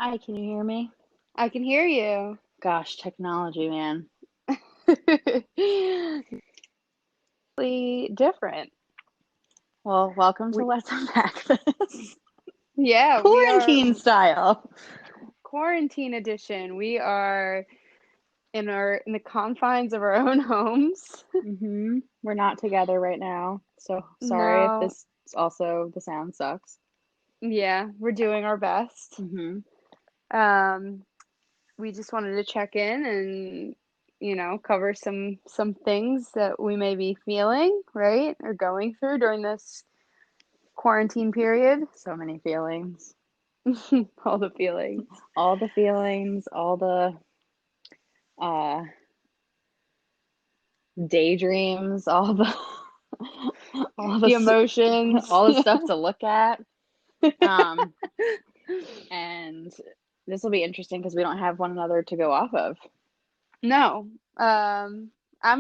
Hi, can you hear me? I can hear you. Gosh, technology, man. Different. Well, welcome to We, Let's Unpack This. yeah, we are Quarantine style. quarantine edition. We are in the confines of our own homes. We're not together right now, so sorry if No, this also the sound sucks. yeah, we're doing our best. Mm-hmm. Um, we just wanted to check in and cover some things that we may be feeling, right, or going through during this quarantine period. So many feelings. All the feelings. All the feelings, all the uh daydreams, all the all the The s- emotions. all the stuff to look at. Um, and this will be interesting because we don't have one another to go off of. No. I'm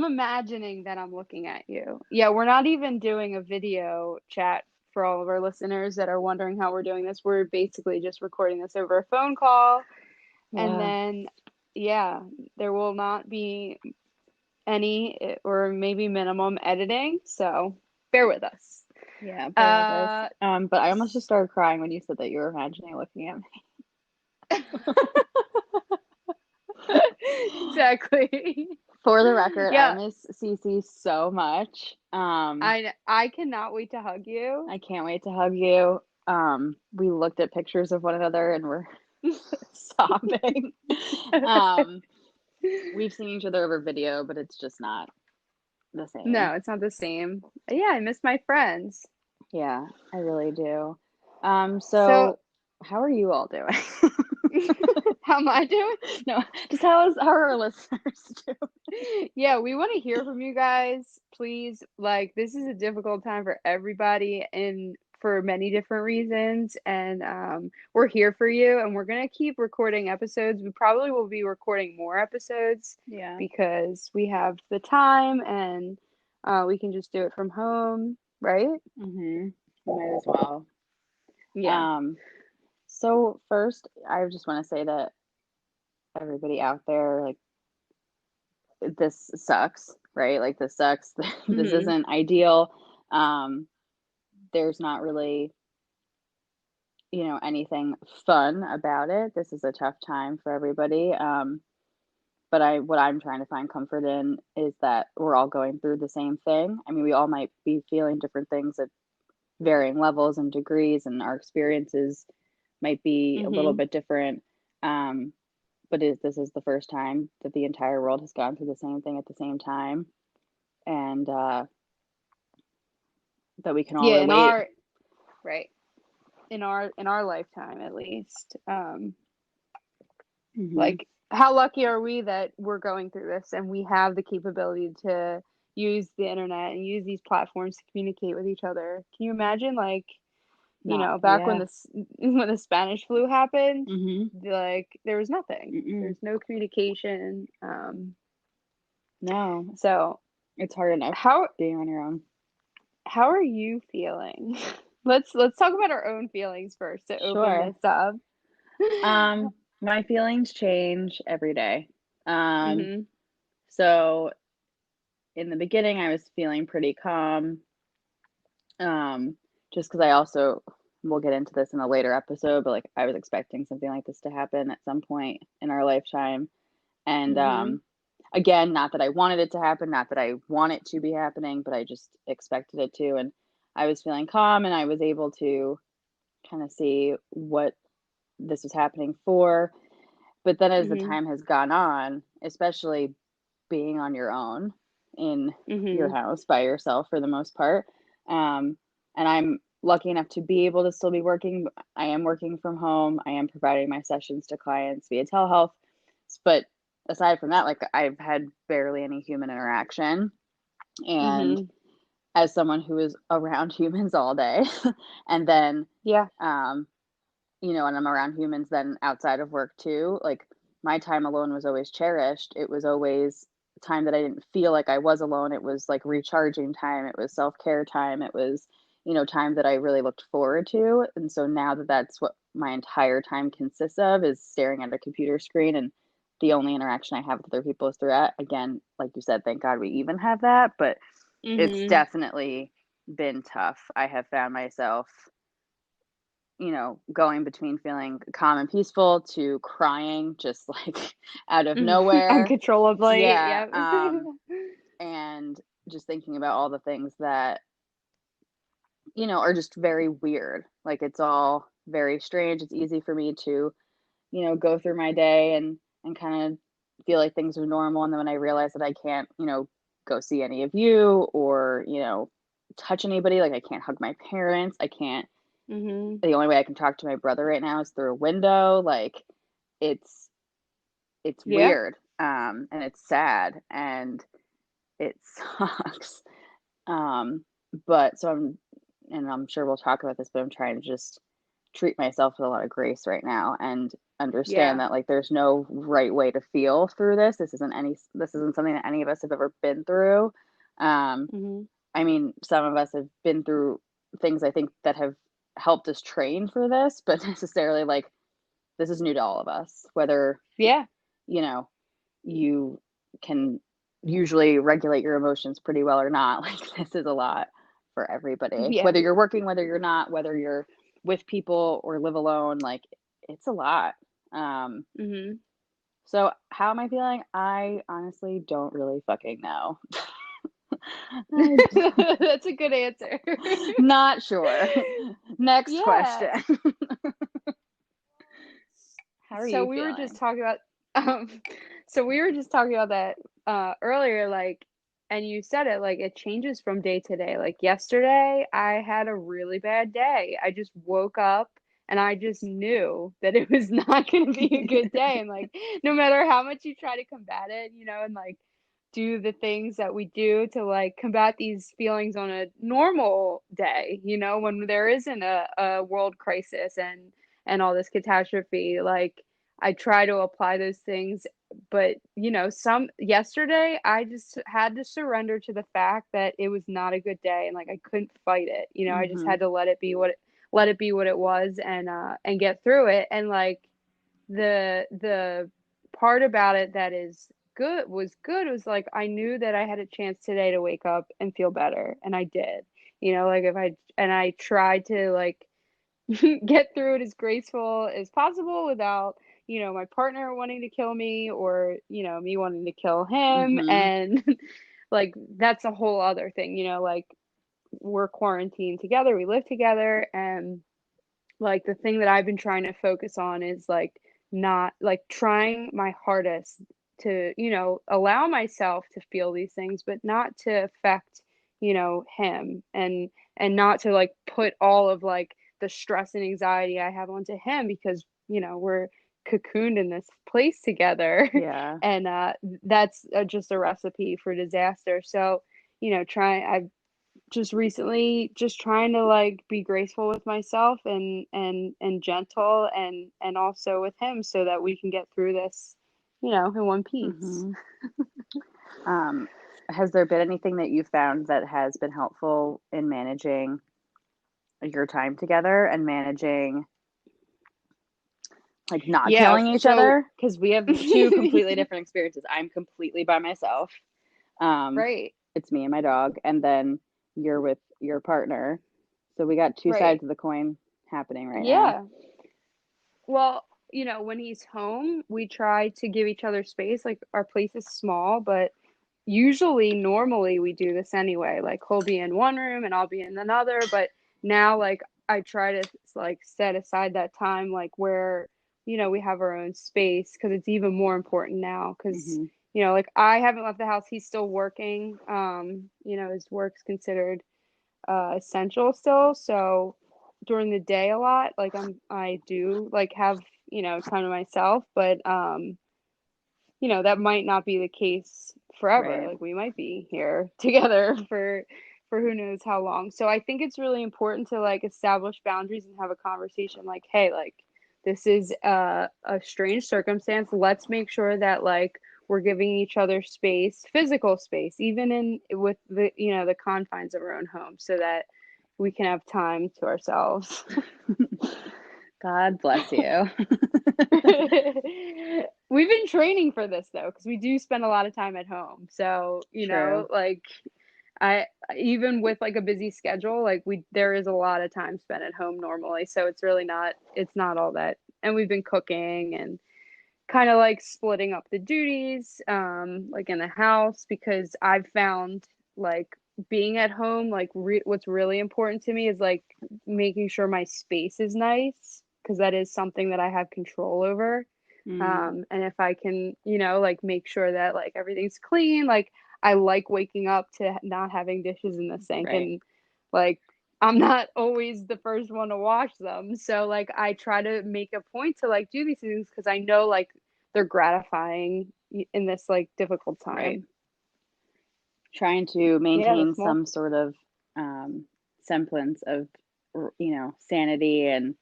imagining that I'm looking at you. Yeah, we're not even doing a video chat for all of our listeners that are wondering how we're doing this. We're basically just recording this over a phone call. And Yeah. then, yeah, there will not be any or maybe minimum editing. So bear with us. Yeah, bear with us. Uh, But I almost just started crying when you said that you were imagining looking at me. exactly. For the record, I Yeah, miss Cece so much. I cannot wait to hug you. I can't wait to hug you. We looked at pictures of one another and we're sobbing. Um, we've seen each other over video, but it's just not the same. No, it's not the same. Yeah, I miss my friends. Yeah, I really do. So, So how are you all doing? how am I doing? No, just how are our listeners doing? Yeah, we want to hear from you guys. Please, like, this is a difficult time for everybody and for many different reasons. And we're here for you, and we're going to keep recording episodes. We probably will be recording more episodes Yeah. because we have the time and we can just do it from home, right? Mm-hmm. Might as well. Yeah. Um, so first, I just want to say that everybody out there, like, this sucks, right? Like, this sucks. This Hmm. isn't ideal. Um, there's not really, anything fun about it. This is a tough time for everybody. But what I'm trying to find comfort in is that we're all going through the same thing. I mean, we all might be feeling different things at varying levels and degrees, and our experiences might be a little Hmm. bit different. Um, but this is the first time that the entire world has gone through the same thing at the same time, and that we can all Yeah, in relate. our right. In our lifetime at least. Hmm. Like, how lucky are we that we're going through this and we have the capability to use the internet and use these platforms to communicate with each other? Can you imagine, like, Not, back when yeah. this when the Spanish flu happened, Hmm. like there was nothing. Mm-mm. There's no communication. No, So it's hard enough how being on your own. how are you feeling? Let's talk about our own feelings first to open Sure. this up. Um, my feelings change every day. Um, Hmm. so in the beginning, I was feeling pretty calm. Just because I also, we'll get into this in a later episode, but like I was expecting something like this to happen at some point in our lifetime. And Hmm. again, not that I wanted it to happen, not that I want it to be happening, but I just expected it to. And I was feeling calm and I was able to kind of see what this was happening for. But then as the Hmm. time has gone on, especially being on your own in your Hmm. house by yourself for the most part, um, and I'm lucky enough to be able to still be working. I am working from home. I am providing my sessions to clients via telehealth. But aside from that, like I've had barely any human interaction. And Hmm. as someone who is around humans all day, and then Yeah. um, and I'm around humans then outside of work too. Like my time alone was always cherished. It was always time that I didn't feel like I was alone. It was like recharging time. It was self care time. It was, time that I really looked forward to. And so now that that's what my entire time consists of is staring at a computer screen, and the only interaction I have with other people is through that. Again, like you said, thank God we even have that, but it's Mm-hmm. definitely been tough. I have found myself, going between feeling calm and peaceful to crying just like out of nowhere. Uncontrollably. Yeah. Yep. And just thinking about all the things that, are just very weird. Like it's all very strange. It's easy for me to, go through my day and kind of feel like things are normal. And then when I realize that I can't, go see any of you or, touch anybody, like I can't hug my parents, I can't, Mm-hmm. the only way I can talk to my brother right now is through a window. Like it's it's Yeah. weird. And it's sad and it sucks. Um, but so I'm sure we'll talk about this, but I'm trying to just treat myself with a lot of grace right now and understand Yeah. that like there's no right way to feel through this. This isn't something that any of us have ever been through. Um, Mm-hmm. I mean, some of us have been through things I think that have helped us train for this, but necessarily like this is new to all of us. Whether, Yeah. you know, you can usually regulate your emotions pretty well or not. Like this is a lot for everybody. Yeah. Whether you're working, whether you're not, whether you're with people or live alone, like it's a lot. Um, Mm-hmm. so how am I feeling? I honestly don't really fucking know. That's a good answer. Not sure. Next Yeah. question. How are So you we were just feeling? talking about um so we were just talking about that earlier, like, and you said it, like it changes from day to day. Like yesterday I had a really bad day. I just woke up and I just knew that it was not going to be a good day, and like no matter how much you try to combat it, and like do the things that we do to like combat these feelings on a normal day, when there isn't a world crisis and all this catastrophe, like I try to apply those things. But some yesterday I just had to surrender to the fact that it was not a good day, and like I couldn't fight it. I just Mm-hmm. had to let it be what it was, and get through it. And like the part about it that is good was like I knew that I had a chance today to wake up and feel better, and I did. Like if I tried to like get through it as graceful as possible without my partner wanting to kill me, or me wanting to kill him. Mm-hmm. And like that's a whole other thing. Like we're quarantined together, we live together, and like the thing that I've been trying to focus on is like not like trying my hardest to allow myself to feel these things, but not to affect him, and not to like put all of like the stress and anxiety I have onto him, because we're cocooned in this place together. Yeah. And that's just a recipe for disaster. So I've just recently just trying to like be graceful with myself, and gentle, and also with him, so that we can get through this in one piece. Mm-hmm. Um, has there been anything that you found that has been helpful in managing your time together and managing like not Yeah, killing each so other? Because we have two completely different experiences. I'm completely by myself. Um, right, it's me and my dog, and then you're with your partner. So we got two right, sides of the coin happening right now. yeah. Well, when he's home, we try to give each other space. Like our place is small, but usually normally we do this anyway. Like he'll be in one room and I'll be in another, but now like I try to like set aside that time, like where we have our own space, because it's even more important now, because Mm-hmm. like I haven't left the house, he's still working. His work's considered essential still, so during the day a lot, like I do like have time to myself, but that might not be the case forever. Right. Like we might be here together for who knows how long. So I think it's really important to like establish boundaries and have a conversation like, hey, like this is a strange circumstance. Let's make sure that like we're giving each other space, physical space, even in with the the confines of our own home, so that we can have time to ourselves. God bless you. We've been training for this though, because we do spend a lot of time at home. So, True. like I even with like a busy schedule, like there is a lot of time spent at home normally. So it's not all that. And we've been cooking and kind of like splitting up the duties like in the house, because I've found like being at home, like what's really important to me is like making sure my space is nice, because that is something that I have control over. Mm, And if I can, like make sure that like everything's clean, like I like waking up to not having dishes in the sink, right. and like I'm not always the first one to wash them. So like I try to make a point to like do these things, because I know like they're gratifying in this like difficult Right. time. Trying to Yeah, maintain that's more some sort of semblance of, sanity and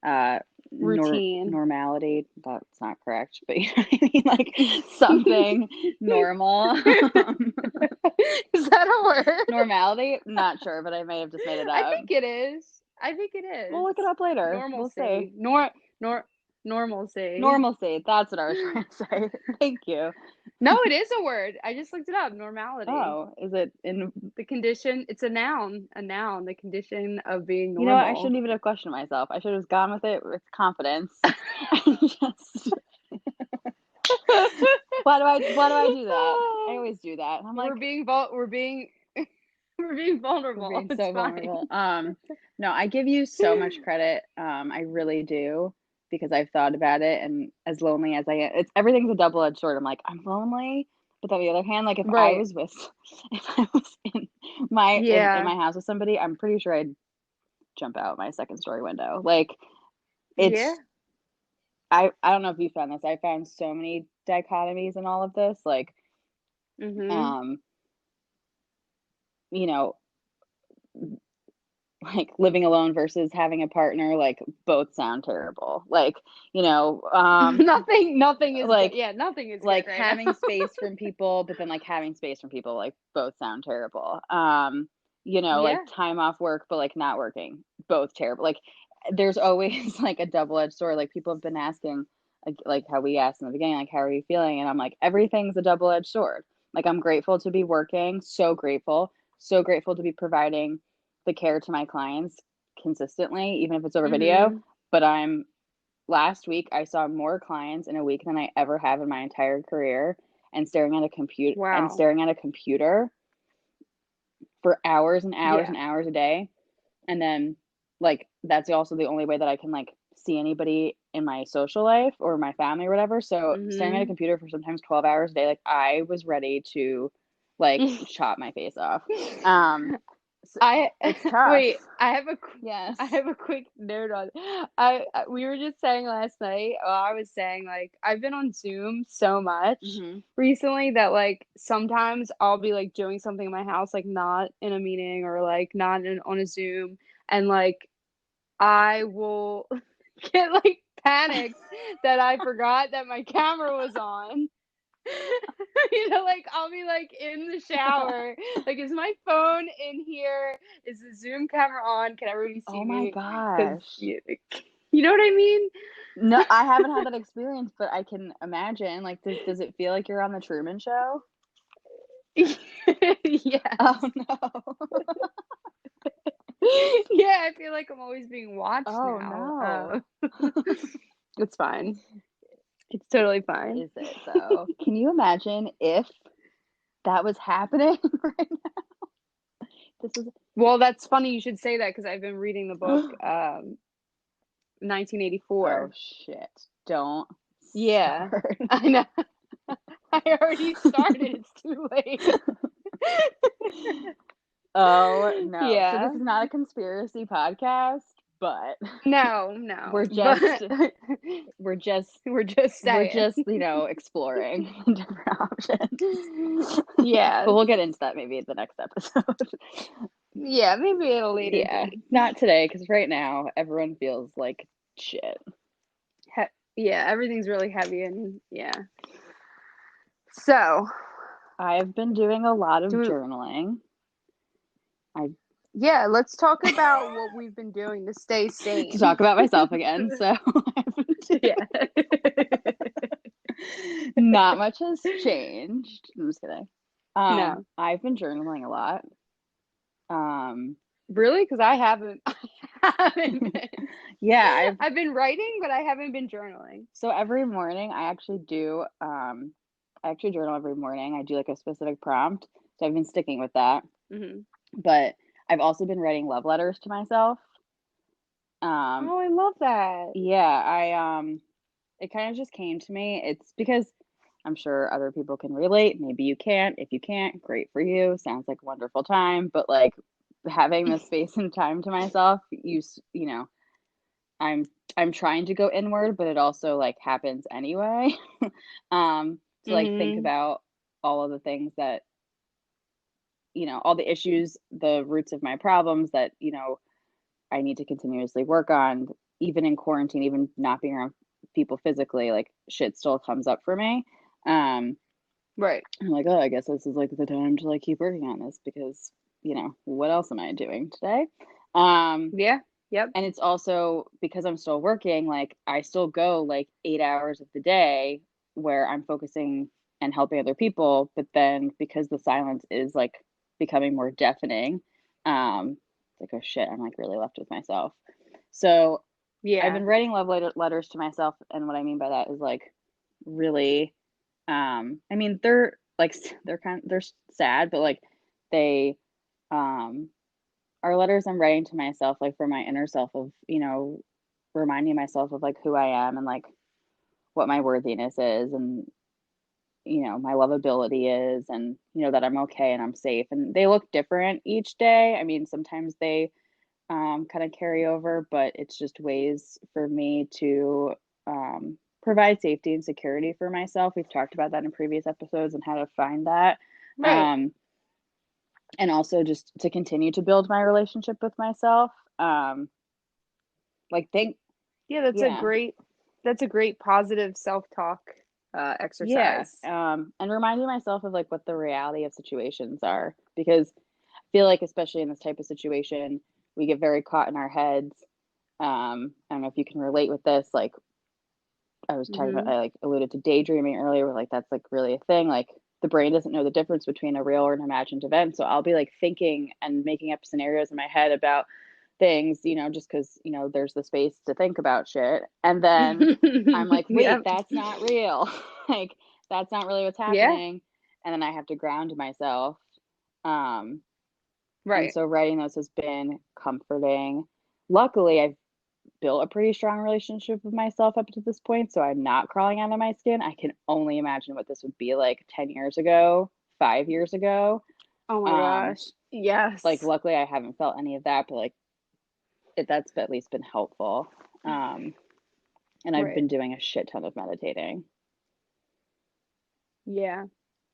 uh, routine. normality. That's not correct, but you know what I mean? Like something normal. Is that a word? Normality? Not sure, but I may have just made it I up. think it is. I think it We'll is. look it up later. We'll see. Normalcy. Normalcy. Normalcy. That's what I was trying to say. Thank you. No, it is a word. I just looked it up. Normality. Oh, is it in? The condition, it's a noun, the condition of being You know what? I normal. shouldn't even have questioned myself. I should have gone with it with confidence. And just why do I do that? I always do that. I'm We're like, being we're being we're being we're vulnerable. being It's so fine. vulnerable. No, I give you so much credit. I really do, because I've thought about it, and as lonely as I am, it's everything's a double-edged sword. I'm like, I'm lonely, but on the other hand, like Right. if I was in Yeah. my house with somebody, I'm pretty sure I'd jump out my second story window. Like Yeah. it's I don't know if you found this. I found so many dichotomies in all of this. Like, Mhm. um, you know, like living alone versus having a partner, like both sound terrible. Like, Nothing is good. like Yeah, nothing is good like right now. having space from people, but then like having space from people, like both sound terrible. Like Yeah. time off work, but like not working, both terrible. Like there's always like a double-edged sword. Like people have been asking, like how we asked in the beginning, like how are you feeling? And I'm like, everything's a double-edged sword. Like I'm grateful to be working, so grateful to be providing the care to my clients consistently, even if it's over video. Mhm. But last week I saw more clients in a week than I ever have in my entire career, and Wow. staring at a computer for hours and hours Yeah. and hours a day. And then like that's also the only way that I can like see anybody in my social life or my family or whatever. So staring at a Mhm. computer for sometimes 12 hours a day, like I was ready to like chop my face off. So I it's tough. wait. Yes. I have a quick note on. We were just saying last night. I was saying like I've been on Zoom so much Hmm. recently that like sometimes I'll be like doing something in my house, like not in a meeting or like not on a Zoom, and like I will get like panicked that I forgot that my camera was on. Like I'll be like in the shower, like is my phone in here? Is the Zoom camera on? Can everybody see Oh my me? Because gosh. you know what I mean? No, I haven't had that experience, but I can imagine. Like, does it feel like you're on the Truman Show? Yes. Oh no. Yeah, I feel like I'm always being watched Oh now. no. It's fine. It's totally fine. Is it though? Can you imagine if that was happening right now? This is Well, that's funny you should say that, because I've been reading the book oh 1984. shit. Don't Yeah, start. I know. I already started. It's too late. Oh no. So Yeah. this is not a conspiracy podcast, but No, no. we're But just we're just we're just we're saying. just, exploring different options. Yeah. But we'll get into that maybe in the next episode. Yeah, maybe at a later Yeah, date. not today, because right now everyone feels like shit. Yeah, everything's really heavy, and yeah. So, I've been doing a lot of do journaling. I Yeah, let's talk about what we've been doing to stay To sane. talk about myself again. So Yeah. not much has changed. I'm just kidding. No. I've been journaling a lot. Um, Really? Because I haven't I haven't been. yeah, I've I've been writing, but I haven't been journaling. so every morning I actually do I actually journal every morning. I do like a specific prompt. So I've been sticking with that. Hmm. But I've also been writing love letters to myself. Um, Oh, I love that. yeah, I it kind of just came to me. It's because I'm sure other people can relate. Maybe you can't. If you can't, great for you. Sounds like a wonderful time. But like having this space and time to myself, you know, I'm I'm trying to go inward, but it also like happens anyway. To like think Hmm. about all of the things that, all the issues, the roots of my problems that, I need to continuously work on, even in quarantine, even not being around people physically, like shit still comes up for me. Um, Right. I'm like, oh, I guess this is like the time to like keep working on this because, what else am I doing today? Um, Yeah. Yep. and it's also because I'm still working, like I still go like 8 hours of the day where I'm focusing and helping other people, but then because the silence is like becoming more deafening, it's like, oh shit, I'm like really left with myself. So I've Yeah. been writing letters to myself, and what I mean by that is like really, I mean they're like they're sad, but like they um are letters I'm writing to myself, like for my inner self of, reminding myself of like who I am and like what my worthiness is and, my lovability is and, that I'm okay and I'm safe. And they look different each day. I mean, sometimes they kind of carry over, but it's just ways for me to provide safety and security for myself. We've talked about that in previous episodes and how to find that. Right. Um, and also just to continue to build my relationship with myself. Like think Yeah, that's a Yeah. great positive self-talk Yeah. exercise. And reminding myself of like what the reality of situations are because I feel like especially in this type of situation, we get very caught in our heads. I don't know if you can relate with this. Like I was talking about, Hmm. I like alluded to daydreaming earlier, where like that's like really a thing. Like the brain doesn't know the difference between a real or an imagined event. So I'll be like thinking and making up scenarios in my head about things, just because, there's the space to think about shit. And then I'm like, wait, Yep. that's not real. Like, that's not really what's Yeah. happening. And then I have to ground myself. Um, and Right. so writing those has been comforting. Luckily, I've built a pretty strong relationship with myself up to this point, so I'm not crawling out of my skin. I can only imagine what this would be like 10 years ago, 5 years ago. Oh my Um, gosh. like Yes. luckily I haven't felt any of that, but like that's at least been helpful. And I've Right. been doing a shit ton of meditating. Yeah.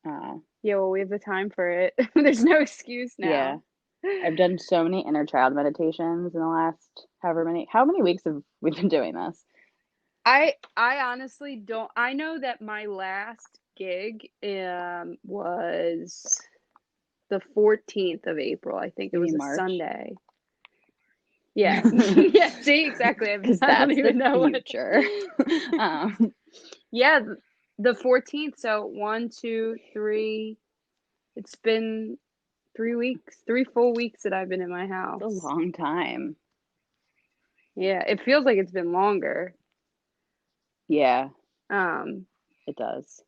Uh, Yeah, well, we have the time for it. There's no excuse yeah, now. I've done so many inner child meditations in the last how many weeks have we been doing this? I honestly don't. I know that my last gig was the 14th of April. I think it You was mean a March? Sunday. Yeah. Yeah, see, exactly. Because I don't that's the even know what. future. um, Yeah, the 14th. So one, two, three. It's been 3 weeks, 3 full weeks that I've been in my it's a house. long time. Yeah, it feels like it's been longer. Yeah, Um, it does.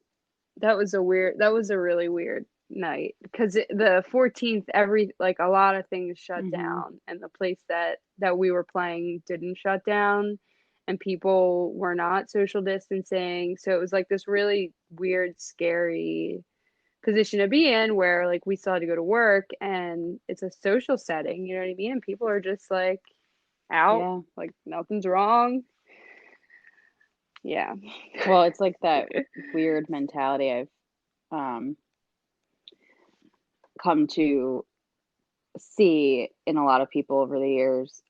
that was a really weird night because the 14th, like a lot of things shut Hmm. down, and the place that we were playing didn't shut down, and people were not social distancing. So it was like this really weird, scary position to be in where like we still had to go to work and it's a social setting, you know what I mean? And people are just like out, Yeah. like nothing's wrong. Yeah. Well, it's like that weird mentality I've um, come to see in a lot of people over the years.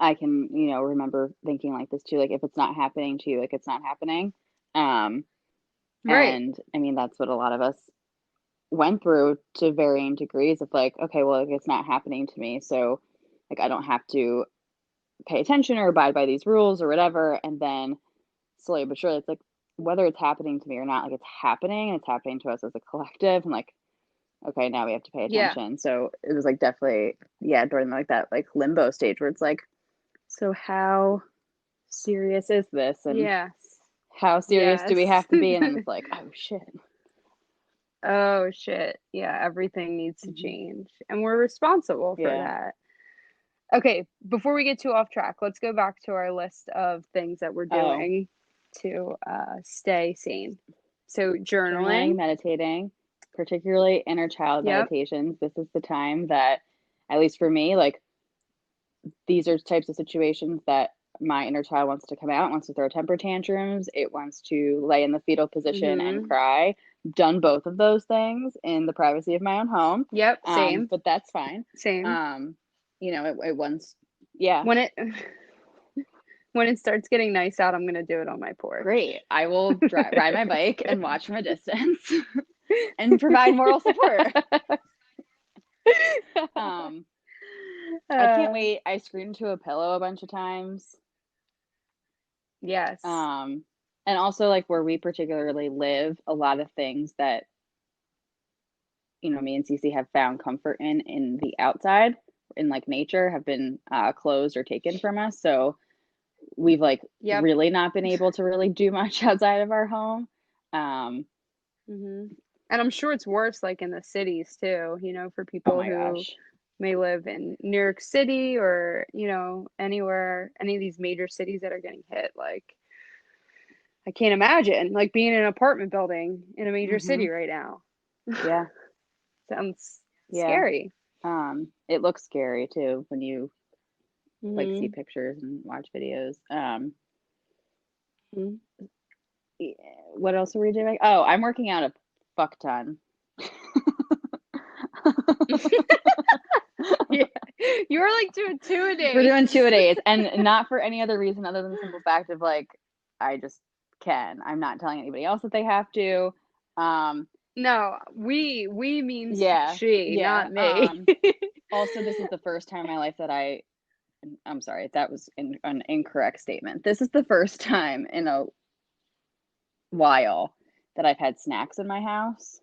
I can, remember thinking like this too, like if it's not happening to you, like it's not happening. Um, Right. and I mean, that's what a lot of us went through to varying degrees of like, okay, well, like, it's not happening to me, so like I don't have to pay attention or abide by these rules or whatever. And then slowly but surely, it's like whether it's happening to me or not, like it's happening and it's happening to us as a collective. And like, okay, now we have to pay Yeah. attention. So it was like definitely, yeah, during like that like limbo stage where it's like, so how serious is this? And Yes. how serious do Yes. we have to be? And then it's like, oh shit. Oh shit. Yeah, everything needs to Hmm. change. And we're responsible for Yeah. that. Okay, before we get too off track, let's go back to our list of things that we're Oh, doing to stay sane. So, journaling. journaling, meditating, particularly inner child Yep. meditations. This is the time that, at least for me, like these are types of situations that my inner child wants to come out, wants to throw temper tantrums, it wants to lay in the fetal position and Mm-hmm. cry. Done both of those things in the privacy of my own home. Yep, same. But that's fine. Same. Um, it once, yeah, When it when it starts getting nice out, I'm gonna do it on my great. porch. I will ride my bike and watch from a distance and provide moral support. Um, I can't uh, wait. I screamed to a pillow a bunch of times. yes. Um, and also like where we particularly live, a lot of things that, me and Cece have found comfort in the outside, in like nature, have been closed or taken from us. So we've like Yep. really not been able to really do much outside of our home. Um, Hmm. And I'm sure it's worse like in the cities too, for oh people my who gosh. may live in New York City or, anywhere, any of these major cities that are getting hit. Like, I can't imagine like being in an apartment building in a major Hmm. city right now. Yeah, Sounds yeah. scary. It looks scary too when you like see Hmm. pictures and watch videos. Hmm. Yeah, what else are we doing? Oh, I'm working out a fuck ton. Yeah. You were like doing two a We're doing days. 2 a days, and not for any other reason other than the simple fact of like, I just can. I'm not telling anybody else that they have to. Um, No, we means yeah, she, yeah. not me. Also, this is the first time in my life that I'm sorry, that was an incorrect statement. This is the first time in a while that I've had snacks in my house.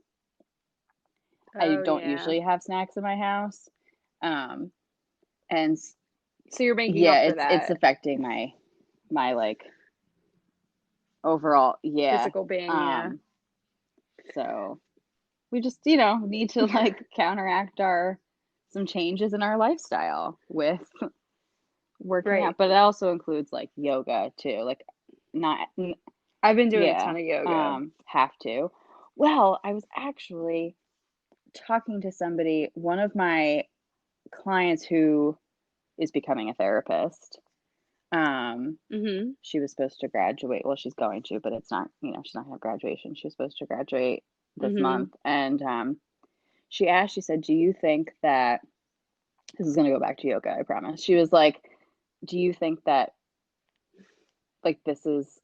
I Oh don't yeah. usually have snacks in my house. Um, and So you're making yeah, up for it's that affecting my like overall, yeah. physical being, yeah. Um, so we just, need to like counteract our some changes in our lifestyle with working Right. out, but it also includes like yoga too. Like not I've been doing a yeah, ton of yoga. have to. Well, I was actually talking to somebody, one of my clients who is becoming a therapist. Um, Hmm. she was supposed to graduate. Well, she's going to, but it's not, she's not going to have graduation. She was supposed to graduate this Hmm. month. And she asked, she said, do you think that this is going to go back to yoga? I promise. She was like, do you think that like this is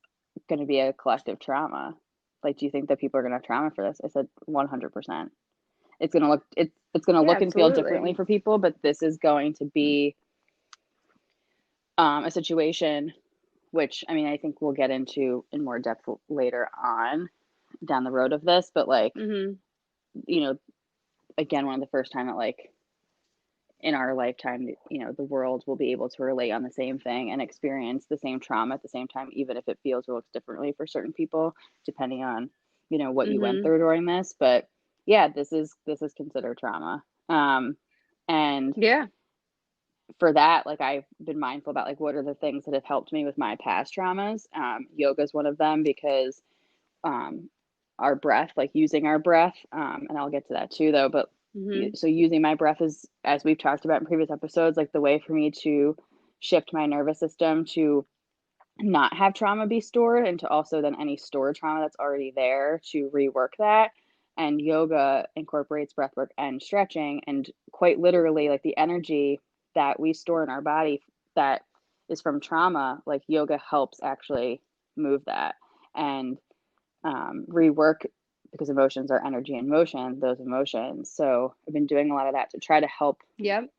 going to be a collective trauma? Like, do you think that people are going to have trauma for this? I said, 100%. It's going to Yeah, look and feel differently absolutely. for people, but this is going to be a situation which I mean I think we'll get into in more depth later on down the road of this, but like, Hmm. you know, again, one of the first time that like in our lifetime, the world will be able to relate on the same thing and experience the same trauma at the same time, even if it feels or looks differently for certain people, depending on, what you went Hmm. through during this. But yeah, this is considered trauma. And Yeah. for that, like I've been mindful about like what are the things that have helped me with my past traumas. Yoga is one of them because um, our breath, like using our breath, and I'll get to that too, though. But Hmm. so using my breath is, as we've talked about in previous episodes, like the way for me to shift my nervous system to not have trauma be stored and to also then any stored trauma that's already there to rework that. And yoga incorporates breath work and stretching, and quite literally, like the energy that we store in our body that is from trauma, like yoga helps actually move that and rework because emotions are energy in motion, those emotions. So I've been doing a lot of that to try to help Yep.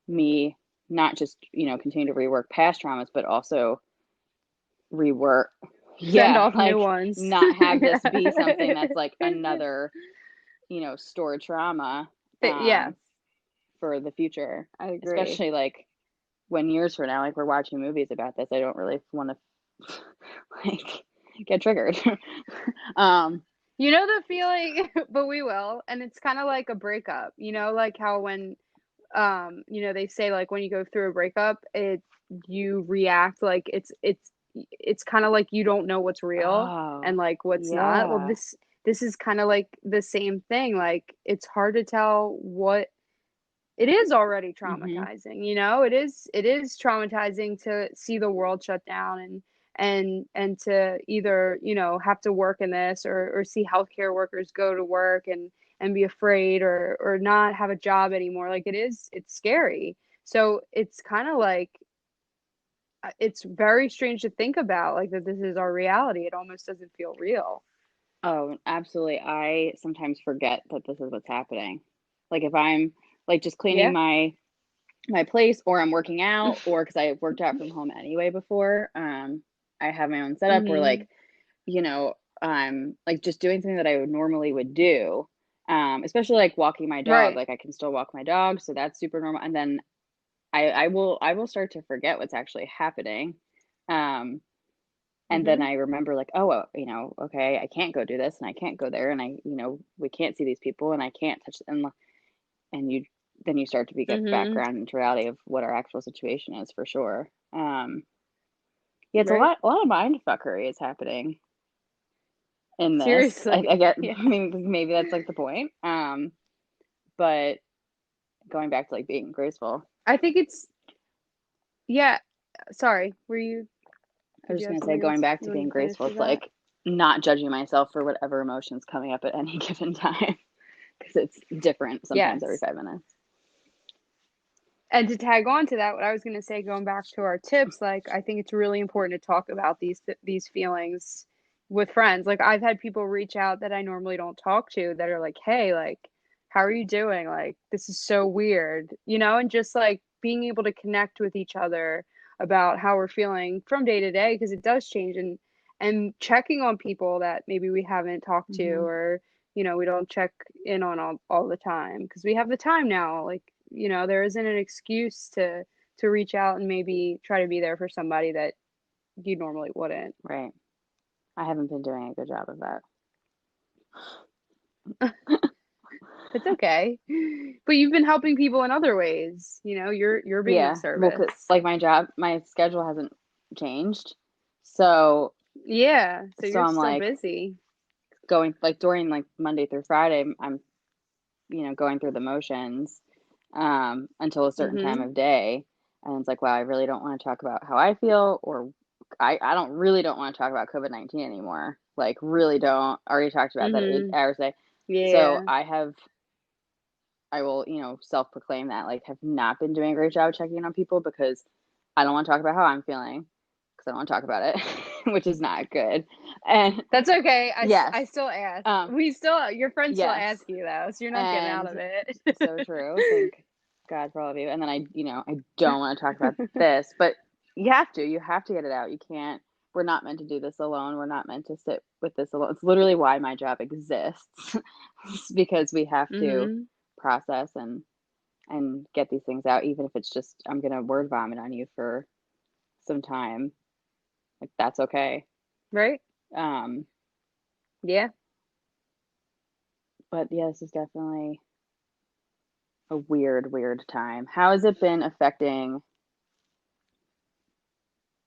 me not just, continue to rework past traumas, but also rework, Send yeah, off new like ones. not have this be something Yeah. that's like another, stored trauma Yes, for the future, I agree. especially like when years from now, like we're watching movies about this, I don't really want to like get triggered. um, You know the feeling, but we will. And it's kind of like a breakup, like how when they say like when you go through a breakup, you react like it's kind of like you don't know what's real and oh, like what's not. Well, yeah. this is kind of like the same thing. Like it's hard to tell what it is already Hmm. traumatizing, it is traumatizing to see the world shut down and to either have to work in this or see healthcare workers go to work and be afraid or not have a job anymore. Like it's scary. So it's kind of like it's very strange to think about, like, that this is our reality. It almost doesn't feel real. Oh, absolutely. I sometimes forget that this is what's happening. Like if I'm like just cleaning Yeah. my place, or I'm working out, or because I worked out from home anyway before, I have my own setup where Hmm. like, I'm like just doing something that I would normally would do. Especially like walking my dog. Right. Like I can still walk my dog, so that's super normal. And then I will start to forget what's actually happening. Um, and then Hmm. I remember like, oh, well, okay, I can't go do this and I can't go there and we can't see these people and I can't touch them. And then you start to get Hmm. background into reality of what our actual situation is for sure. Yeah, it's a Right. lot of mind fuckery is happening in this. I Seriously. get, Yeah. I mean, maybe that's like the point. But going back to like being graceful, I think it's, yeah. Sorry. I was Did you just have gonna say, something going else back you to wanted being to finish graceful, with it's that? like not judging myself for whatever emotion's coming up at any given time because it's different sometimes every Yes. 5 minutes. And to tag on to that, what I was going to say, going back to our tips, like I think it's really important to talk about these feelings with friends. Like I've had people reach out that I normally don't talk to that are like, "Hey, like, how are you doing? Like, this is so weird," and just like being able to connect with each other about how we're feeling from day to day, because it does change, and checking on people that maybe we haven't talked to, Hmm. or we don't check in on all the time because we have the time now. Like, there isn't an excuse to reach out and maybe try to be there for somebody that you normally wouldn't. Right. I haven't been doing a good job of that. It's okay. But you've been helping people in other ways. You're being of Yeah. Well, service. like my schedule hasn't changed. So, Yeah, so so you're I'm still like busy. going like during like Monday through Friday, I'm going through the motions until a certain time Mhm. of day. And it's like, wow, I really don't want to talk about how I feel, or I don't want to talk about COVID-19 anymore. Like, really don't. Already talked about that eight Mhm. hours a day. So Yeah. I will, self proclaim that, like, have not been doing a great job checking in on people because I don't want to talk about how I'm feeling because I don't want to talk about it, which is not good. And That's okay. yes, I still ask. um, Your friends still yes, ask you though, so you're not getting out and of it. so true. Thank God for all of you. And then I don't want to talk about this, but you have to get it out. You can't, we're not meant to do this alone. We're not meant to sit with this alone. It's literally why my job exists. It's because we have to Mhm. process and get these things out, even if it's just, I'm going to word vomit on you for some time. Like, that's okay. Right? Um, Yeah. but yeah, this is definitely a weird time. How has it been affecting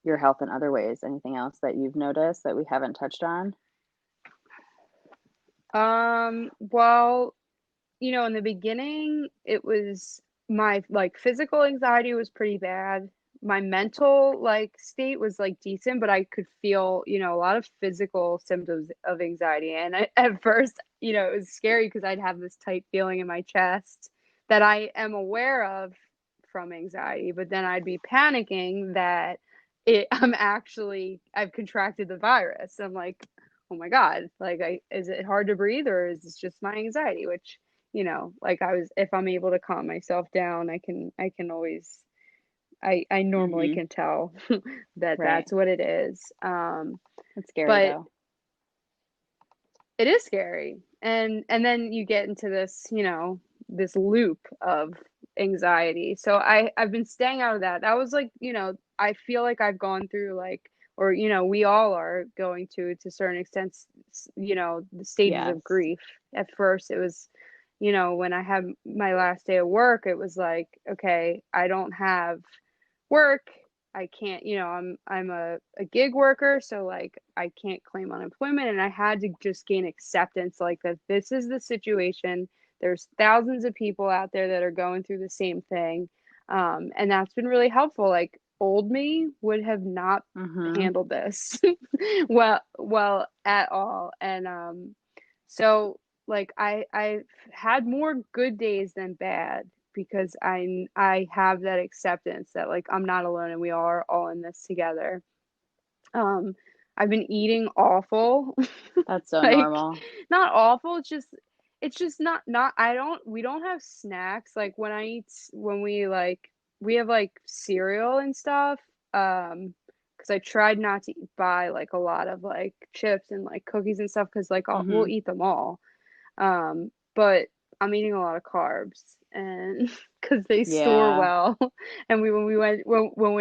your health in other ways? Anything else that you've noticed that we haven't touched on? Well, in the beginning, it was my like physical anxiety was pretty bad. My mental like state was like decent, but I could feel, a lot of physical symptoms of anxiety. And at first, it was scary because I'd have this tight feeling in my chest that I am aware of from anxiety, but then I'd be panicking that I've contracted the virus. I'm like, oh my God, like is it hard to breathe or is this just my anxiety? Which, like if I'm able to calm myself down, I can always, I normally Mhm. can tell that Right. that's what it is. That's scary But though. it is scary. And then you get into this, this loop of anxiety. So I've been staying out of that. That was like, I feel like I've gone through like, or we all are going to a certain extent, the stages Yes. of grief. At first it was, when I had my last day of work, it was like, okay, I don't have work. I can't, I'm a gig worker, so like I can't claim unemployment, and I had to just gain acceptance like that this is the situation. There's thousands of people out there that are going through the same thing. And that's been really helpful. Like old me would have not Mhm. handled this well at all. And so like I've had more good days than bad because I have that acceptance that like I'm not alone and we are all in this together. Um, I've been eating awful. That's so Like normal. not awful, it's just not I don't we don't have snacks like when we have like cereal and stuff. Because I tried not to buy like a lot of like chips and like cookies and stuff because like we'll Mhm. eat them all. But I'm eating a lot of carbs and because they store Yeah. well. And when we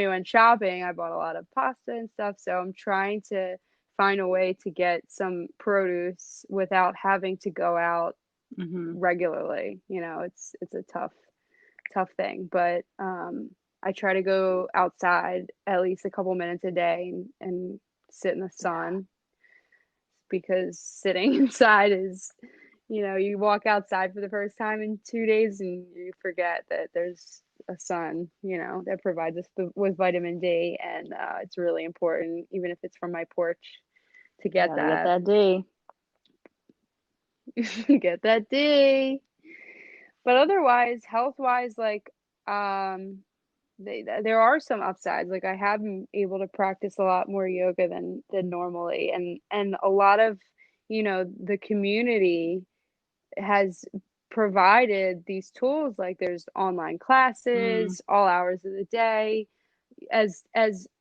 went shopping, I bought a lot of pasta and stuff. So I'm trying to find a way to get some produce without having to go out Mhm. regularly. It's a tough thing, but I try to go outside at least a couple minutes a day and sit in the Yeah. sun because sitting inside is, you walk outside for the first time in 2 days and you forget that there's a sun, that provides us with vitamin D. And it's really important, even if it's from my porch, to get Gotta get that. that D. Get that D. But otherwise, health wise, like, there are some upsides. Like I have been able to practice a lot more yoga than normally, and a lot of the community has provided these tools. Like there's online Mm. classes all hours of the day. As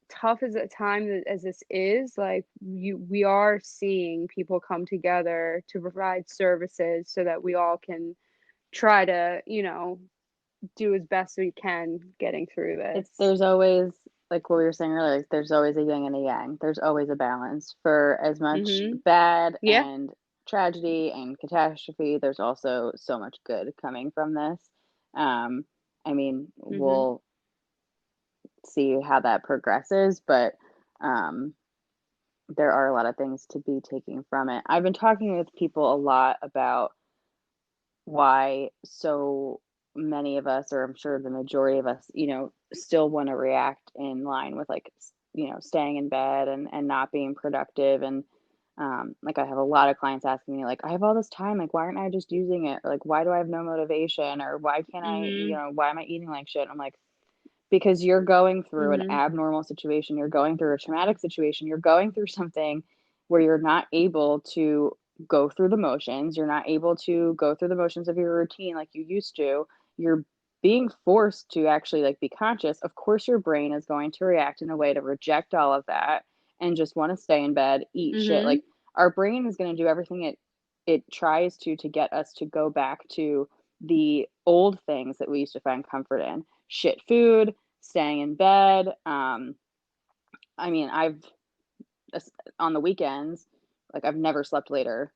tough as a time as this is, like we are seeing people come together to provide services so that we all can try to do as best we can getting through It's this. there's always like what we were saying earlier, like, there's always a yin and a yang. There's always a balance. For as much Mhm. bad Yeah. and tragedy and catastrophe, there's also so much good coming from this. Um, I mean, Mhm. we'll see how that progresses, but um, there are a lot of things to be taken from it. I've been talking with people a lot about why so many of us, or I'm sure the majority of us, still want to react in line with like, staying in bed and not being productive. And like I have a lot of clients asking me like, I have all this time, like why aren't I just using it? Or like, why do I have no motivation? Or why can't I, Mhm. why am I eating like shit? I'm like, because you're going through an Mhm. abnormal situation, you're going through a traumatic situation, you're going through something where you're not able to go through the motions, you're not able to go through the motions of your routine like you used to. You're being forced to actually like be conscious. Of course your brain is going to react in a way to reject all of that and just want to stay in bed, eat shit. Mhm. Like our brain is going to do everything it tries to get us to go back to the old things that we used to find comfort in. Shit food, staying in bed. I mean, I've on the weekends, like I've never slept later.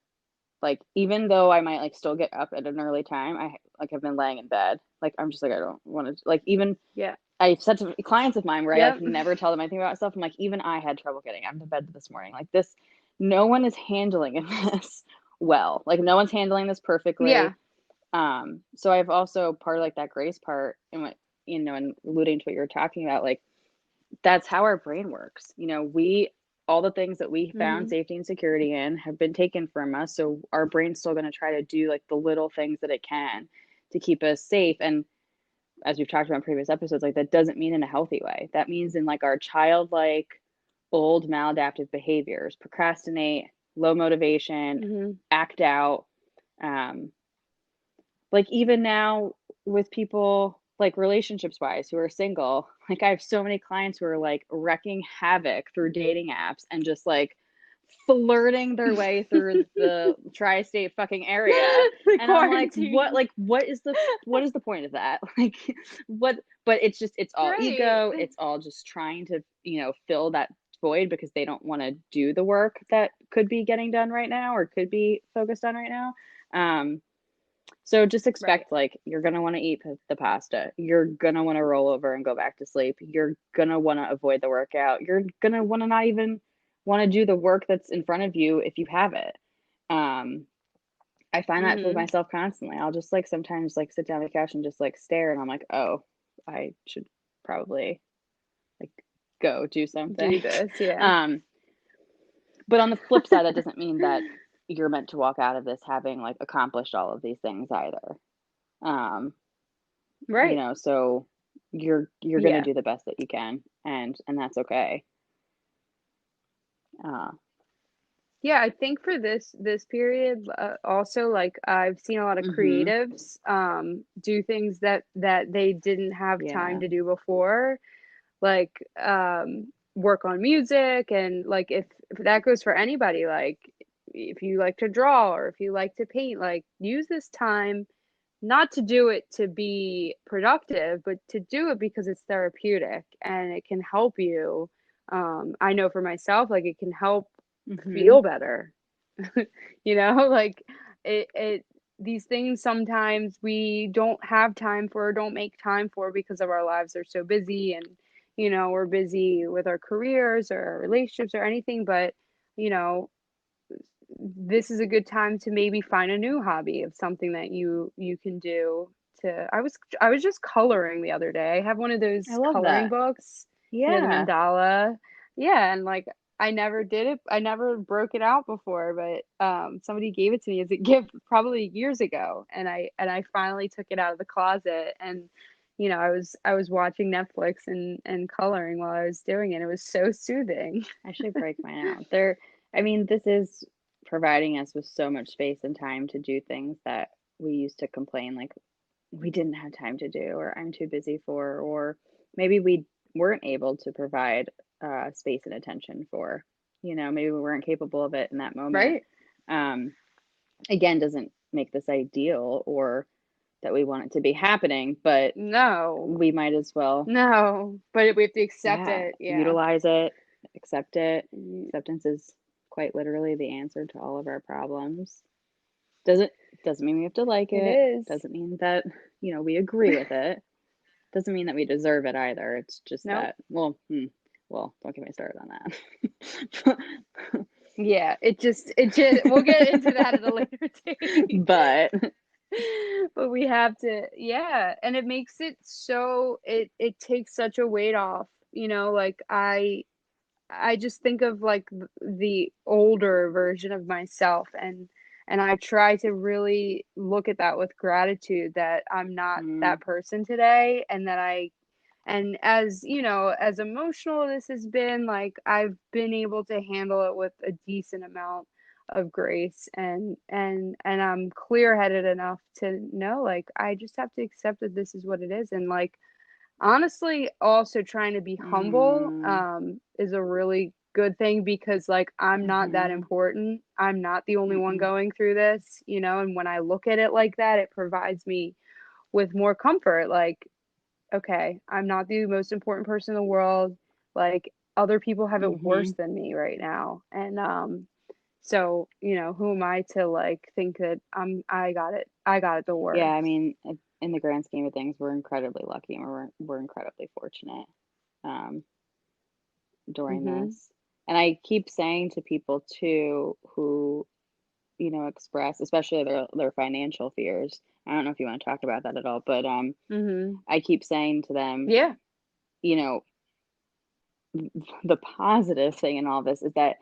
Like even though I might like still get up at an early time, I like have been laying in bed. Like I'm just like I don't want to like even Yeah. I've said to clients of mine where I like Yep. never tell them anything about stuff. I'm like even I had trouble getting out of bed this morning. Like this, no one is handling this well. Like no one's handling this perfectly. Yeah. So I've also part of like that grace part and what and alluding to what you're talking about, like that's how our brain works. We all the things that we found Mhm. safety and security in have been taken from us. So our brain's still going to try to do like the little things that it can to keep us safe. And as we've talked about in previous episodes, like that doesn't mean in a healthy way. That means in like our childlike old maladaptive behaviors, procrastinate, low motivation, Mhm. act out. Um, like even now with people like relationships wise who are single, like I have so many clients who are like wrecking havoc through dating apps and just like flirting their way through the tri-state fucking area. The And I'm quarantine. what is the point of that? Like what but it's just it's all Right. ego. It's all just trying to, fill that void because they don't want to do the work that could be getting done right now or could be focused on right now. So just Right. expect like you're gonna want to eat the pasta. You're gonna want to roll over and go back to sleep. You're gonna want to avoid the workout. You're gonna want to not even want to do the work that's in front of you if you have it. Um, I find that with Mhm. myself constantly. I'll just like sometimes like sit down on the couch and just like stare, and I'm like, oh, I should probably like go do something. Do this, yeah. um, but on the flip side, that doesn't mean that you're meant to walk out of this having like accomplished all of these things either. Um, Right. so you're going to Yeah. do the best that you can, and that's okay. uh Yeah, I think for this period, also like I've seen a lot of mhm creatives do things that they didn't have time yeah to do before, like work on music, and like if that goes for anybody, like if you like to draw or if you like to paint, like use this time not to do it to be productive, but to do it because it's therapeutic and it can help you. I know for myself, like it can help mhm feel better. Like it these things sometimes we don't have time for or don't make time for because of our lives are so busy, and we're busy with our careers or our relationships or anything, but you know this is a good time to maybe find a new hobby of something that you can do. To I was just coloring the other day. I have one of I those love coloring that. books, the Yeah, mandala. Yeah, and like I never did it. I never broke it out before, but somebody gave it to me as a gift probably years ago, and I finally took it out of the closet, and I was watching Netflix and coloring while I was doing it. It was so soothing. I should break mine out there. I mean, this is providing us with so much space and time to do things that we used to complain like we didn't have time to do, or I'm too busy for, or maybe we weren't able to provide space and attention for. Maybe we weren't capable of it in that moment. Right? um again, doesn't make this ideal or that we want it to be happening, but No. we might as well, No, but we have to accept yeah, it. Yeah. utilize it, accept it. Mm, Acceptance is quite literally the answer to all of our problems. Doesn't doesn't mean we have to like it it. is. Doesn't mean that, we agree with it. Doesn't mean that we deserve it either. It's just Nope. that, well, don't get me started on that. Yeah, it just we'll get into that at a later date. But But we have to, yeah, and it makes it so it takes such a weight off, like I just think of like the older version of myself, and I try to really look at that with gratitude that I'm not mm, that person today, and that and as as emotional this has been, like I've been able to handle it with a decent amount of grace, and I'm clear-headed enough to know, like I just have to accept that this is what it is, and like honestly, also trying to be humble mm, is a really good thing, because like I'm not that mhm, important. I'm not the only one mm-mm, going through this, and when I look at it like that, it provides me with more comfort. Like, okay, I'm not the most important person in the world. Like other people have it worse mhm. than me right now. And so, who am I to like think that I got it. I got it the Yeah, I worst. mean, in the grand scheme of things, we're incredibly lucky and we're incredibly fortunate um, during Mhm. this. And I keep saying to people too who, express, especially their financial fears. I don't know if you want to talk about that at all, but Mhm. I keep saying to them, Yeah. you know, the positive thing in all this is that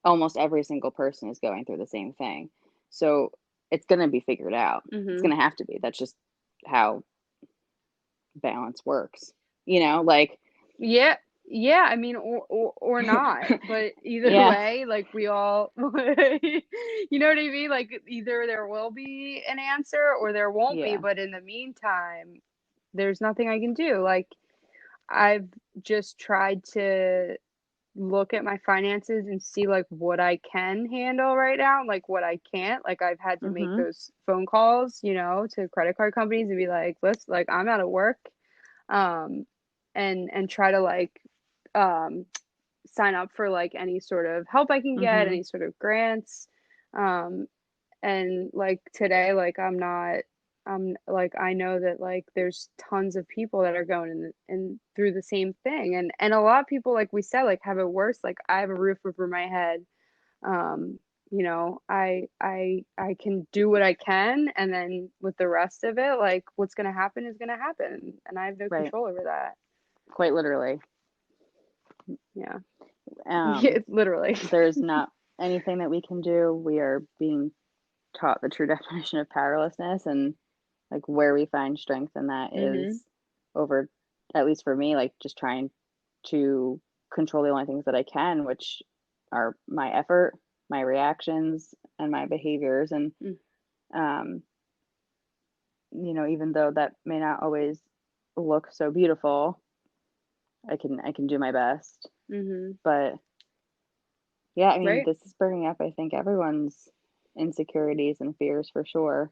almost every single person is going through the same thing. So it's going to be figured out. It's Mhm. going to have to be. That's just how balance works. Like Yeah. Yeah, I mean, or not, but either Yeah, way, like we all, you know what I mean? Like either there will be an answer or there won't be, yeah. but in the meantime, there's nothing I can do. Like I've just tried to look at my finances and see like what I can handle right now, like what I can't. Like I've had to make Mhm. those phone calls, to credit card companies and be like, listen, like I'm out of work, um, and try to like um sign up for like any sort of help I can get, Mhm. any sort of grants. Um, and like today, like I'm like I know that like there's tons of people that are going in through the same thing, and a lot of people, like we said, like have it worse. Like I have a roof over my head. I can do what I can, and then with the rest of it, like what's gonna happen is gonna happen, and I have no Right. control over that. Quite literally. Yeah, Um, yeah, literally. there's not anything that we can do. We are being taught the true definition of powerlessness, and like where we find strength in that hmm is over, at least for me, like just trying to control the only things that I can, which are my effort, my reactions, and my behaviors. And um, even though that may not always look so beautiful, I can do my best. hmm But yeah, I mean, Right. this is bringing up, I think, everyone's insecurities and fears for sure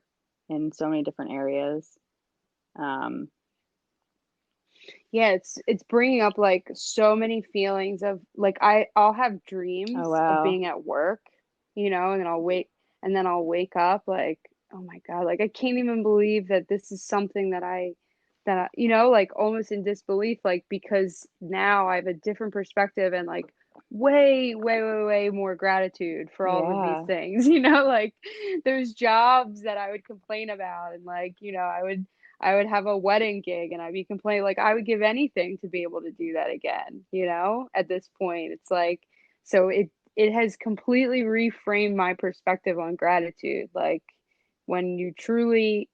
in so many different areas. Um, Yeah, it's bringing up like so many feelings of like I'll have oh dreams of wow. being at work, and then I'll wake up like, oh my God, like I can't even believe that this is something that I like almost in disbelief, like because now I have a different perspective and like way, way, way, way more gratitude for all of these Yeah. things, like there's jobs that I would complain about and like, I would have a wedding gig and I'd be complaining like I would give anything to be able to do that again, at this point. It's like so it has completely reframed my perspective on gratitude. Like when you truly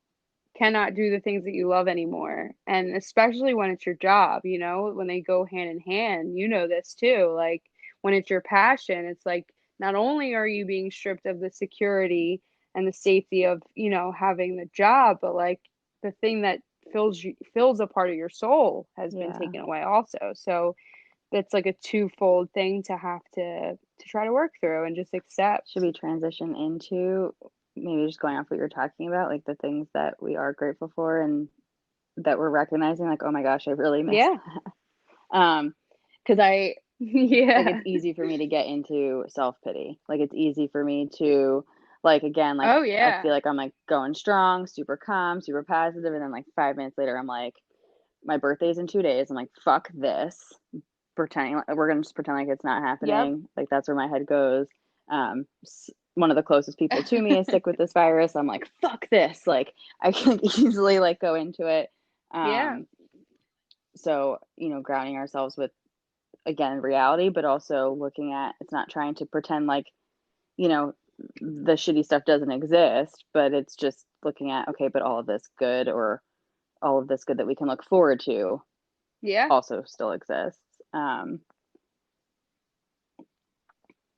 cannot do the things that you love anymore. And especially when it's your job, when they go hand in hand, this too. Like when it's your passion, it's like not only are you being stripped of the security and the safety of, having the job, but like the thing that fills a part of your soul has been Yeah. taken away also. So that's like a twofold thing to have to try to work through and just Should accept. we transition into maybe just going off what you're talking about, like the things that we are grateful for and that we're recognizing, like, oh my gosh, I really miss Yeah. that. Because I like Yeah. it's easy for me to get into self-pity. Like it's easy for me to like again, like Oh I yeah. feel like I'm like going strong, super calm, super positive, and then like 5 minutes later, I'm like, my birthday's in 2 days. I'm like, fuck this. Pretending like, we're gonna just pretend like it's not Yep. happening. Like that's where my head goes. One of the closest people to me is sick with this virus. I'm like, fuck this. Like I can easily like go into it. Yeah. Um, so grounding ourselves with again reality, but also looking at it's not trying to pretend like you know the shitty stuff doesn't exist, but it's just looking at okay, but all of this good or all of this good that we can look forward to Yeah. also still exists. Um,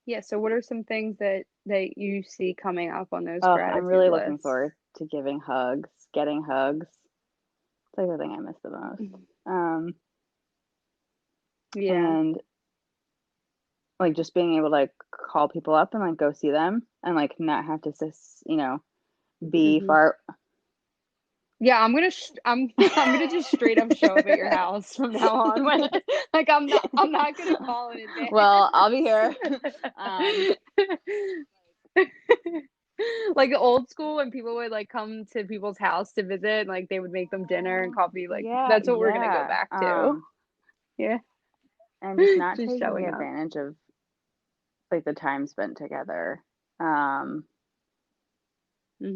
Yeah. So what are some things that you see coming up on those oh, I'm gratitude really looking lists? forward to giving hugs, getting hugs. It's like the thing I miss the most. Um, Yeah. and like just being able to like call people up and like go see them and like not have to be hmm far. Yeah, I'm gonna just straight up show up at your house from now on when like I'm not gonna call in Well, I'll be here. um, advance. Like old school when people would like come to people's house to visit and like they would make them dinner and oh, coffee, like yeah, that's what we're gonna go yeah. back to. Yeah. And just not Just taking showing up. advantage of like the time spent together. Um,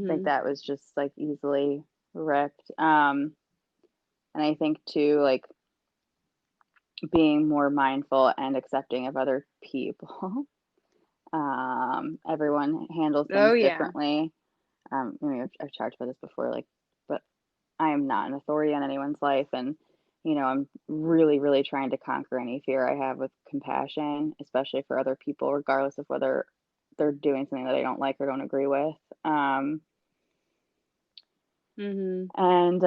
like hmm that was just like easily ripped. And I think too, like being more mindful and accepting of other people. Everyone handles Oh things yeah. differently. I mean, I've talked about this before, like, but I am not an authority on anyone's life, and I'm really, really trying to conquer any fear I have with compassion, especially for other people, regardless of whether they're doing something that I don't like or don't agree with. Um, Mhm. and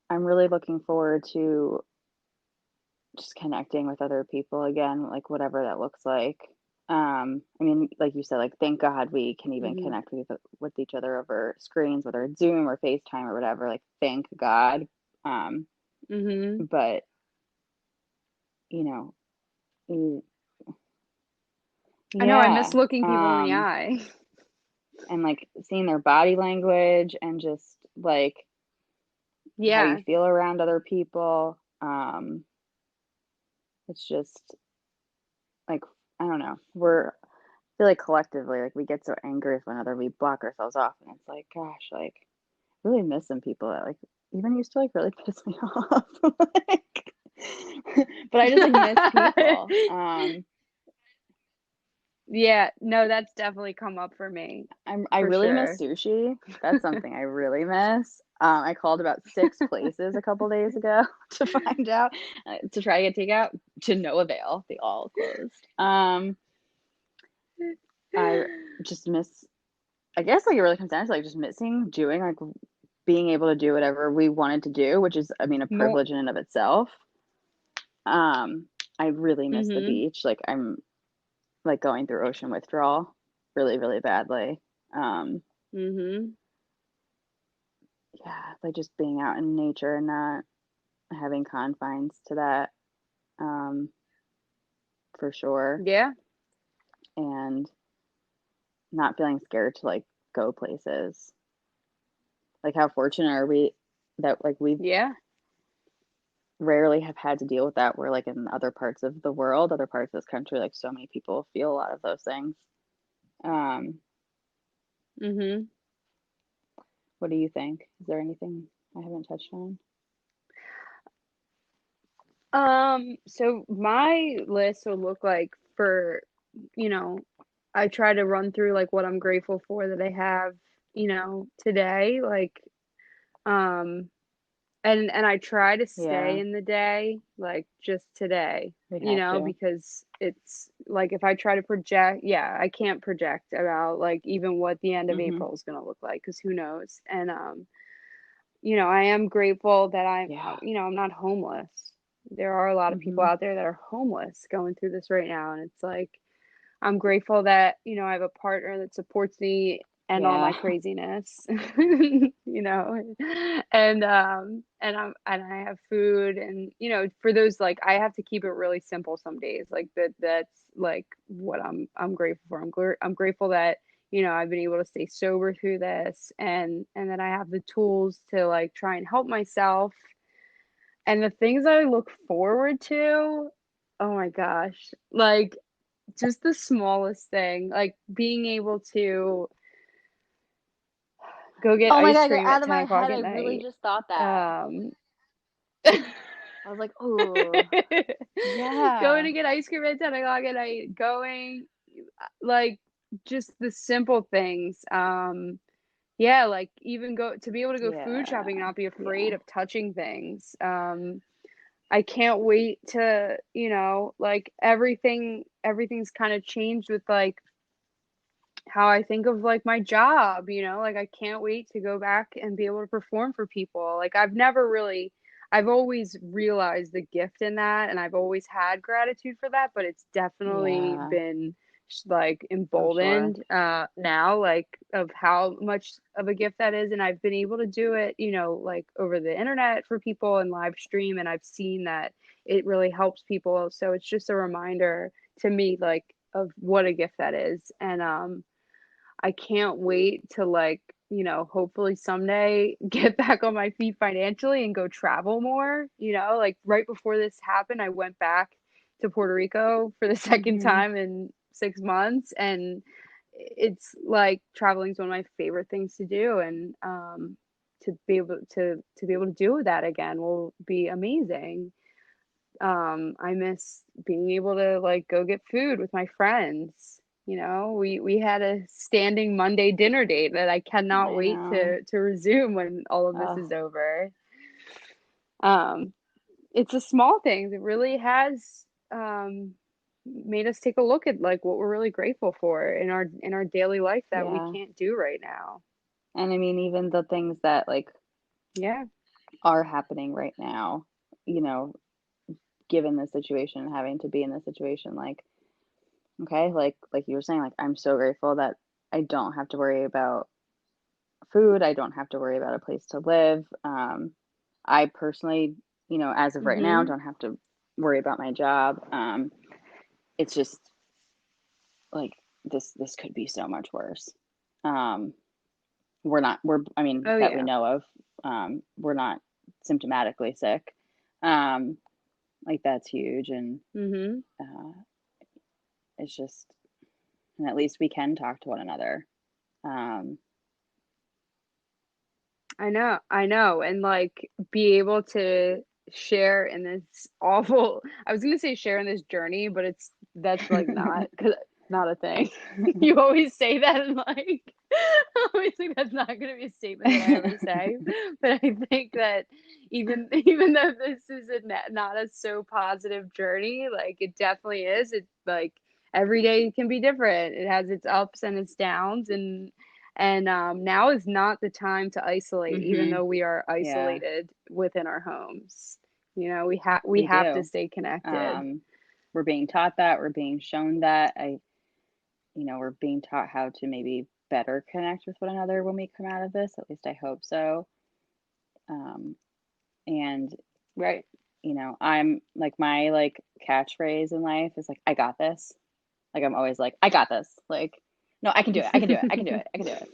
I'm really looking forward to just connecting with other people again, like whatever that looks like. I mean, like you said, like thank God we can even Mhm. connect with each other over screens, whether it's Zoom or FaceTime or whatever. Like thank God. Um, Mhm. but you know, y- I know I miss yeah. looking people in the eye. And like seeing their body language and just like how you Yeah. feel around other people. It's just like I don't know. I feel like collectively, like we get so angry with one another, we block ourselves off, and it's like, gosh, like really missing people that like even used to like really piss me off. Like, but I just like miss people. Yeah, no, that's definitely come up for me, I for really miss sure. sushi. That's something I really miss. I called about 6 places a couple days ago to find out to try to get takeout to no avail. They all closed. I just miss. I guess like it really comes down to like just missing doing like being able to do whatever we wanted to do, which is I mean a More. privilege in and of itself. Um, I really miss the Mhm. beach. Like I'm like going through ocean withdrawal really, really badly. Um, Mhm. yeah, like just being out in nature and not having confines to that, um, for sure. Yeah. And not feeling scared to like go places. Like how fortunate are we that like we Yeah. rarely have had to deal with that where like in other parts of the world, other parts of this country, like so many people feel a lot of those things. Um, Mhm. what do you think? Is there anything I haven't touched on? So my list will look like for, you know, I try to run through like what I'm grateful for that I have, today, like um and I try to stay Yeah, in the day, like just today, we have to. because it's like if I try to project, yeah, I can't project about like even what the end of Hmm. April is going to look like because who knows. And I am grateful that Yeah. I'm not homeless. There are a lot of people Hmm. out there that are homeless going through this right now, and it's like I'm grateful that, I have a partner that supports me and all Yeah. my craziness, and I have food and, for those like I have to keep it really simple some days. Like that's like what I'm grateful for. I'm grateful that, I've been able to stay sober through this and that I have the tools to like try and help myself. And the things I look forward to, oh my gosh, like just the smallest thing, like being able to go get Oh my ice God, get cream out at of 10 my o'clock head. I at really night. just thought that. Um, I was like, ooh, going yeah. to get ice cream at 10 o'clock at night, like just the simple things. Yeah, like even go to be able to go food Yeah. shopping and not be Yeah. afraid of touching things. I can't wait to, like everything's kind of changed with like how I think of like my job, like I can't wait to go back and be able to perform for people. Like I've always realized the gift in that and I've always had gratitude for that, but it's definitely Yeah, been like for sure. emboldened now, like of how much of a gift that is. And I've been able to do it, like over the internet for people and live stream. And I've seen that it really helps people. So it's just a reminder to me, like, of what a gift that is. And I can't wait to like, hopefully someday get back on my feet financially and go travel more. Like right before this happened, I went back to Puerto Rico for the second Hmm. time in 6 months, and it's like traveling is one of my favorite things to do, and to be able to do that again will be amazing. I miss being able to like go get food with my friends. We had a standing Monday dinner date that I cannot I wait know. to resume when all of this Oh, is over. Um, it's the small things. It really has made us take a look at like what we're really grateful for in our daily life that we Yeah. can't do right now. And I mean, even the things that like Yeah. are happening right now, you know, given the situation, having to be in this situation, like, okay, like you were saying, like I'm so grateful that I don't have to worry about food. I don't have to worry about a place to live. I personally, as of right now, Mm-hmm. don't have to worry about my job. It's just like this could be so much worse. Um, we're not we're I mean Oh that we yeah. know of. We're not symptomatically sick. Um, like that's huge, and Mm-hmm. uh, it's just, and at least we can talk to one another. Um, I know, and like be able to share in this awful. I was gonna say share in this journey, but it's that's like not because not a thing. You always say that, and like I always think that's not gonna be a statement that I ever say. But I think that even though this is not a so positive journey, like it definitely is. It's like every day can be different. It has its ups and its downs, and now is not the time to isolate, even hmm though we are Yeah, isolated within our homes. You know, we we have to do. stay connected. Um, we're being taught that, we're being shown that. We're being taught how to maybe better connect with one another when we come out of this. At least I hope so. Um, and Right. I'm like my like catchphrase in life is like, I got this. Like I'm always like, I got this. Like, no, I can do it. I can do it. I can do it. I can do it.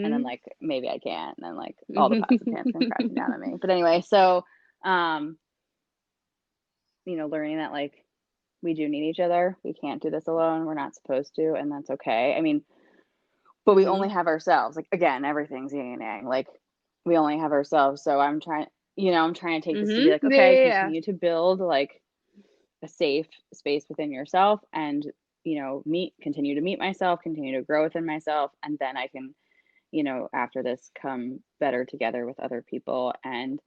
And then Hmm. like maybe I can't, and then like all the pots of pants come crashing down on me. But anyway, so um, learning that like we do need each other. We can't do this alone. We're not supposed to, and that's okay. I mean, but we Hmm. only have ourselves. Like again, everything's yin and yang. Like we only have ourselves. So I'm trying to take this to be Hmm. like, Yeah, okay, yeah, yeah. continue to build like a safe space within yourself, and continue to meet myself, continue to grow within myself, and then I can, after this, come better together with other people and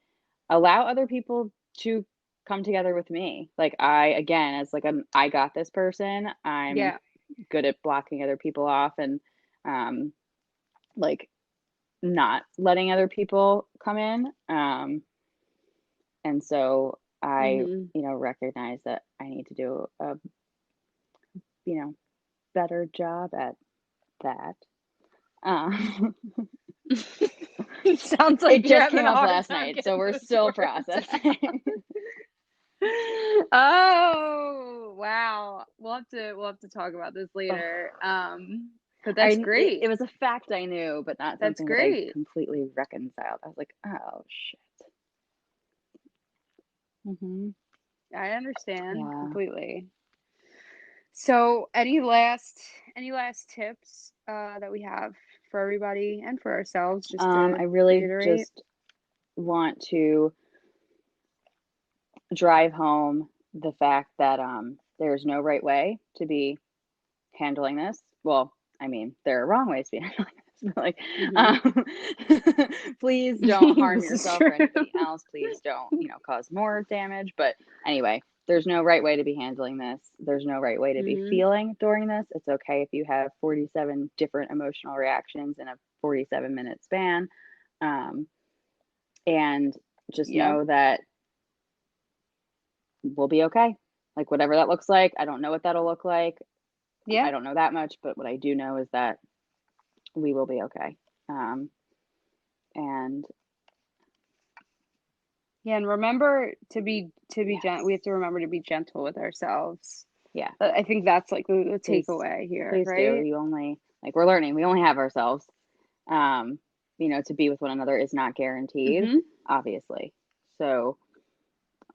allow other people to come together with me. Like I, again, as like I got this person, I'm Yeah. good at blocking other people off, and um like not letting other people come in. And so I, Hmm. recognize that I need to do a, you know, better job at that. Um, Sounds like it you're just having came a up hard last time night, so getting we're those still words out. processing. Oh, wow. We'll have to talk about this Ugh. later. But that's It great. was a fact I knew, but not That's something that I great. completely reconciled. I was like, oh shit. Hmm. I understand Yeah. completely. So, any last tips that we have for everybody and for ourselves, just to I really reiterate? just want to drive home the fact that there's no right way to be handling this. Well, I mean, there are wrong ways to be handling this, but like, Hmm. um, please don't harm This is yourself true. or anybody else. Please don't, cause more damage. But anyway, there's no right way to be handling this. There's no right way to be Hmm. feeling during this. It's okay if you have 47 different emotional reactions in a 47-minute span. Um, and just Yeah. know that we'll be okay. Like, whatever that looks like, I don't know what that'll look like. Yeah. I don't know that much, but what I do know is that we will be okay. Um, and Yeah. And remember to be yes, we have to remember to be gentle with ourselves. yeah, I think that's like the please, takeaway here, please do. right? You only, like, we're learning, we only have ourselves. Um, to be with one another is not guaranteed, Hmm. obviously. So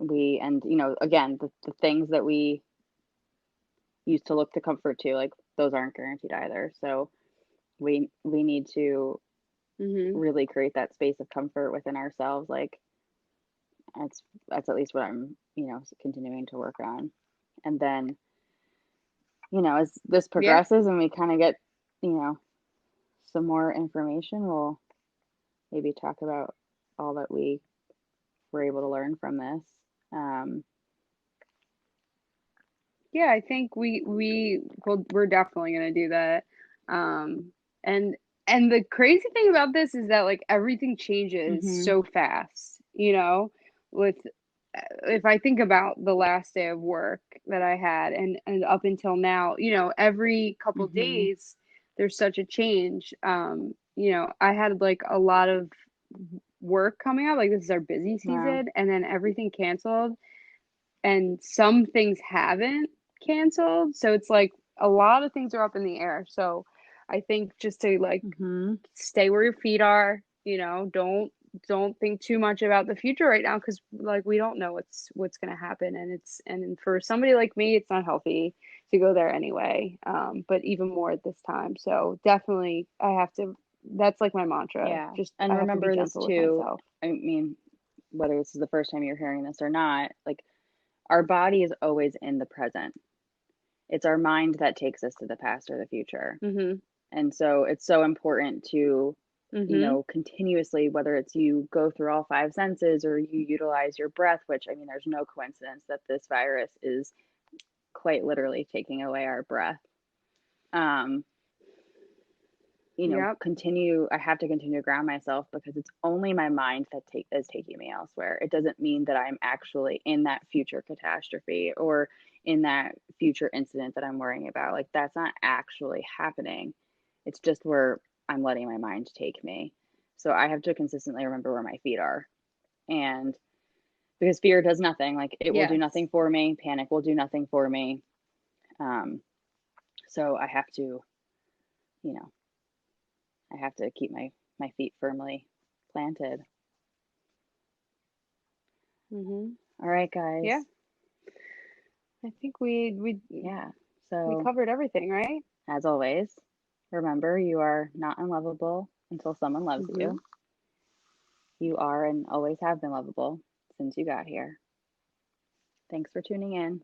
and again, the things that we used to look to comfort to, like, those aren't guaranteed either. So we need to Hmm. really create that space of comfort within ourselves. Like, that's at least what I'm, continuing to work on. And then, as this Yeah. progresses and we kind of get, you know, some more information, we'll maybe talk about all that we were able to learn from this. Um, Yeah, I think we're definitely gonna do that. Um, and the crazy thing about this is that like everything changes mhm, so fast, you know, with if I think about the last day of work that I had and up until now, you know, every couple mhm, days there's such a change. You know, I had like a lot of work coming up, like this is our busy wow, season, and then everything canceled and some things haven't canceled. So it's like a lot of things are up in the air. So I think just to like mhm, stay where your feet are, you know, don't think too much about the future right now because like we don't know what's going to happen and it's and for somebody like me it's not healthy to go there anyway, but even more at this time, so definitely I have to, that's like my mantra, yeah. just And I have to be remember this gentle with too. myself. I mean, whether this is the first time you're hearing this or not, like our body is always in the present. It's our mind that takes us to the past or the future. Mhm. And so it's so important to, Mhm. continuously, whether it's you go through all five senses or you utilize your breath, which I mean, there's no coincidence that this virus is quite literally taking away our breath. Um, Yep. continue, I have to continue to ground myself because it's only my mind that is taking me elsewhere. It doesn't mean that I'm actually in that future catastrophe or in that future incident that I'm worrying about. Like that's not actually happening. It's just where I'm letting my mind take me. So I have to consistently remember where my feet are. And because fear does nothing, like it will do Yes. nothing for me, panic will do nothing for me. Um, so I have to, you know, I have to keep my feet firmly planted. Mhm. All right, Yeah, guys. I think Yeah. we So, covered everything, right? as always, remember you are not unlovable until someone loves Mhm. you. You are and always have been lovable since you got here. Thanks for tuning in.